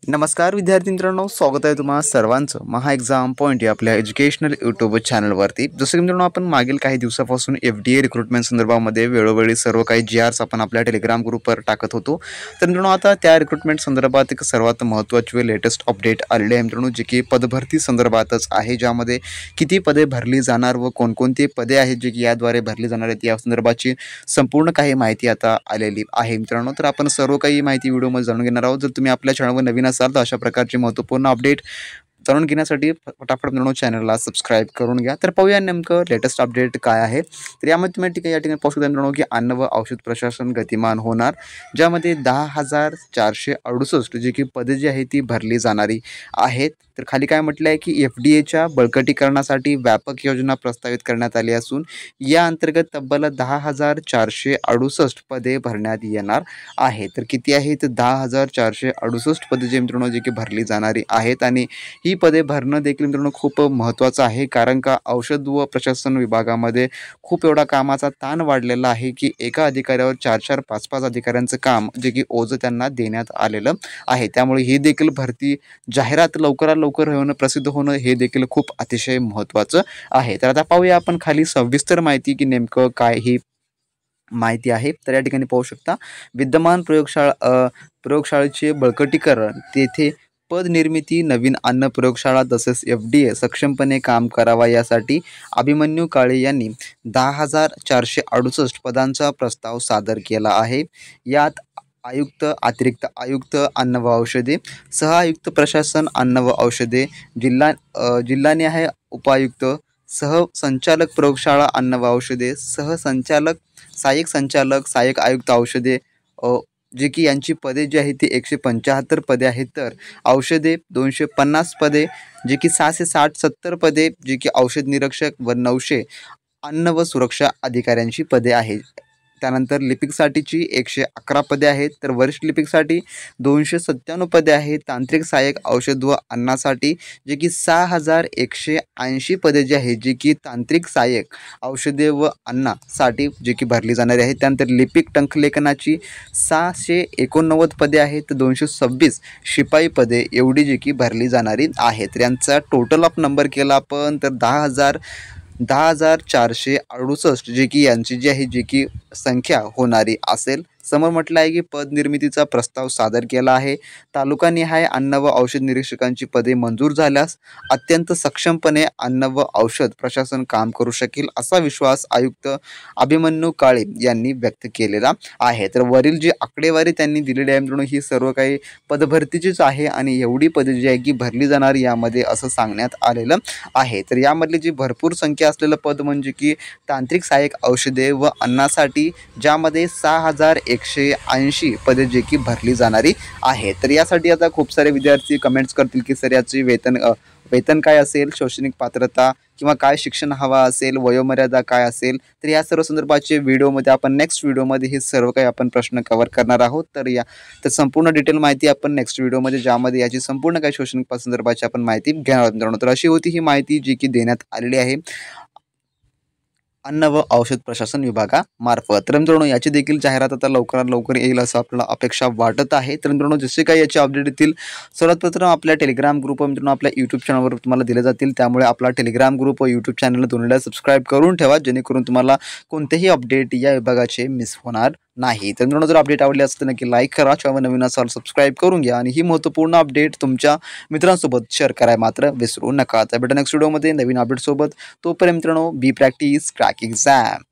नमस्कार विद्यार्थी मित्रांनो, स्वागत आहे तुम्हा सर्वांचं महा एक्झाम पॉईंट या आपल्या एज्युकेशनल यूट्यूब चॅनलवरती। जसं की मित्रांनो, आपण मागील काही दिवसापासून FDA रिक्रुटमेंट संदर्भामध्ये वेळोवेळी सर्व काही GRs आपण आपल्या टेलिग्राम ग्रुपवर टाकत होतो। तर मित्रांनो, आता त्या रिक्रुटमेंट संदर्भात एक सर्वात महत्त्वाची लेटेस्ट अपडेट आलेली आहे मित्रांनो, जी की पदभरती संदर्भातच आहे, ज्यामध्ये किती पदे भरली जाणार व कोणकोणती पदे आहेत जी की याद्वारे भरली जाणार आहेत या संदर्भाची संपूर्ण काही माहिती आता आलेली आहे मित्रांनो। तर आपण सर्व काही माहिती व्हिडिओमध्ये जाणून घेणार आहोत। जर तुम्ही आपल्या चॅनलवर नवीन असाल तर अशा प्रकारची महत्त्वपूर्ण अपडेट जाणून घेण्यासाठी फटाफट मित्रांनो चॅनलला सबस्क्राईब करून घ्या। तर पाहूया नेमकं लेटेस्ट अपडेट काय आहे। तर यामध्ये तुम्ही या ठिकाणी पाहू शकता मित्रांनो की अन्न व औषध प्रशासन गतिमान होणार, ज्यामध्ये 10,468 जी की पदे जी आहे ती भरली जाणारी आहेत। तर खाली काय म्हटलं आहे की FDAच्या बळकटीकरणासाठी व्यापक योजना प्रस्तावित करण्यात आली असून या अंतर्गत तब्बल 10,468 पदे भरण्यात येणार आहे। तर किती आहे तर 10,468 पदे जे मित्रांनो जी की भरली जाणारी आहेत आणि ही पदे भरणं देखील मित्रांनो खूप महत्त्वाचं आहे, कारण का औषध व प्रशासन विभागामध्ये खूप एवढा कामाचा ताण वाढलेला आहे की एका अधिकाऱ्यावर 4-4, 5-5 अधिकाऱ्यांचं काम जे की ओझं त्यांना देण्यात आलेलं आहे। त्यामुळे ही देखील भरती जाहिरात लवकरात लवकर होणं, प्रसिद्ध होणं हे देखील खूप अतिशय महत्त्वाचं आहे। तर आता पाहूया आपण खाली सविस्तर माहिती की नेमकं काय ही माहिती आहे। तर या ठिकाणी पाहू शकता, विद्यमान प्रयोगशाळेचे बळकटीकरण, तेथे पद निर्मिती, नवीन अन्न प्रयोगशाळा तसेच FDA सक्षमपणे काम करावा यासाठी अभिमन्यू काळे यांनी 10,468 पदांचा प्रस्ताव सादर केला आहे। यात आयुक्त, अतिरिक्त आयुक्त अन्न व औषधे, सहआयुक्त प्रशासन अन्न व औषधे, जिल्हानिहाय उपायुक्त, सहसंचालक प्रयोगशाळा अन्न व औषधे, सहसंचालक, सहाय्यक संचालक, सहाय्यक आयुक्त औषधे जे की यांची पदे जी आहेत ती 175 पदे आहेत। तर औषधे 250 पदे, जे की 660-70 पदे जे की औषध निरीक्षक व 900 अन्न व सुरक्षा अधिकाऱ्यांची पदे आहेत। त्यानंतर लिपिकसाठीची 111 पदे आहेत। तर वरिष्ठ लिपिकसाठी 297 पदे आहेत। तांत्रिक सहाय्यक औषध व अन्नासाठी जे की 6,180 पदे जी आहेत जी की तांत्रिक सहाय्यक औषधे व अन्नासाठी जे की भरली जाणारी आहेत। त्यानंतर लिपिक टंकलेखनाची 689 पदे आहेत। तर 226 शिपाई पदे एवढी जी की भरली जाणारी आहेत। तर यांचा टोटल ऑफ नंबर केला आपण तर 10,468 जे की यांची जी आहे जी की संख्या होणारी असेल। समोर म्हटलं आहे की पद निर्मितीचा प्रस्ताव सादर केला आहे। तालुकानिहाय अन्न व औषध निरीक्षकांची पदे मंजूर झाल्यास अत्यंत सक्षमपणे अन्न व औषध प्रशासन काम करू शकेल असा विश्वास आयुक्त अभिमन्यू काळे यांनी व्यक्त केलेला आहे। तर वरील जी आकडेवारी त्यांनी दिलेली आहे मित्रांनो, ही सर्व काही पदभरतीचीच आहे आणि एवढी पदे जी आहे की भरली जाणार यामध्ये असं सांगण्यात आलेलं आहे। तर यामधली जी भरपूर संख्या असलेलं पद म्हणजे की तांत्रिक सहाय्यक औषधे व अन्नासाठी, ज्यामध्ये 6,180 पदे जे की भरली जाणारी आहे। तर यासाठी आता खूप सारे विद्यार्थी कमेंट्स करतील की सर याची वेतन काय असेल, शैक्षणिक पात्रता किंवा काय शिक्षण हवा असेल, वयोमर्यादा काय असेल। तर या सर्व संदर्भाचे व्हिडिओमध्ये आपण नेक्स्ट व्हिडिओमध्ये हे सर्व काही आपण प्रश्न कव्हर करणार आहोत। तर संपूर्ण डिटेल माहिती आपण नेक्स्ट व्हिडिओमध्ये, ज्यामध्ये याची संपूर्ण काही शैक्षणिक संदर्भाची आपण माहिती घेणार आहोत मित्रांनो। तर अशी होती ही माहिती जी की देण्यात आलेली आहे अन्न व औषध प्रशासन विभागामार्फत। तर मित्रांनो, याची देखील जाहिरात आता लवकरात लवकर येईल असं आपल्याला अपेक्षा वाटत आहे। तर मित्रांनो, जसे काही याचे अपडेट येतील सर्वात प्रथम आपल्या टेलिग्राम ग्रुप मित्रांनो आपल्या यूट्यूब चॅनलवर तुम्हाला दिले जातील। त्यामुळे आपला टेलिग्राम ग्रुप व यूट्यूब चॅनलला दोन्हीला सबस्क्राईब करून ठेवा, जेणेकरून तुम्हाला कोणतेही अपडेट या विभागाचे मिस होणार नाही। तर मित्रांनो, जर अपडेट आवडले असेल तर नक्की लाईक करा, चॅनल नवीन असाल सबस्क्राईब करून घ्या आणि ही महत्त्वपूर्ण अपडेट तुमच्या मित्रांसोबत शेअर करायला मात्र विसरू नका। तर भेटू नेक्स्ट व्हिडिओमध्ये नवीन अपडेट सोबत। तोपर्यंत मित्रांनो, बी प्रॅक्टिस क्रॅक एक्झाम।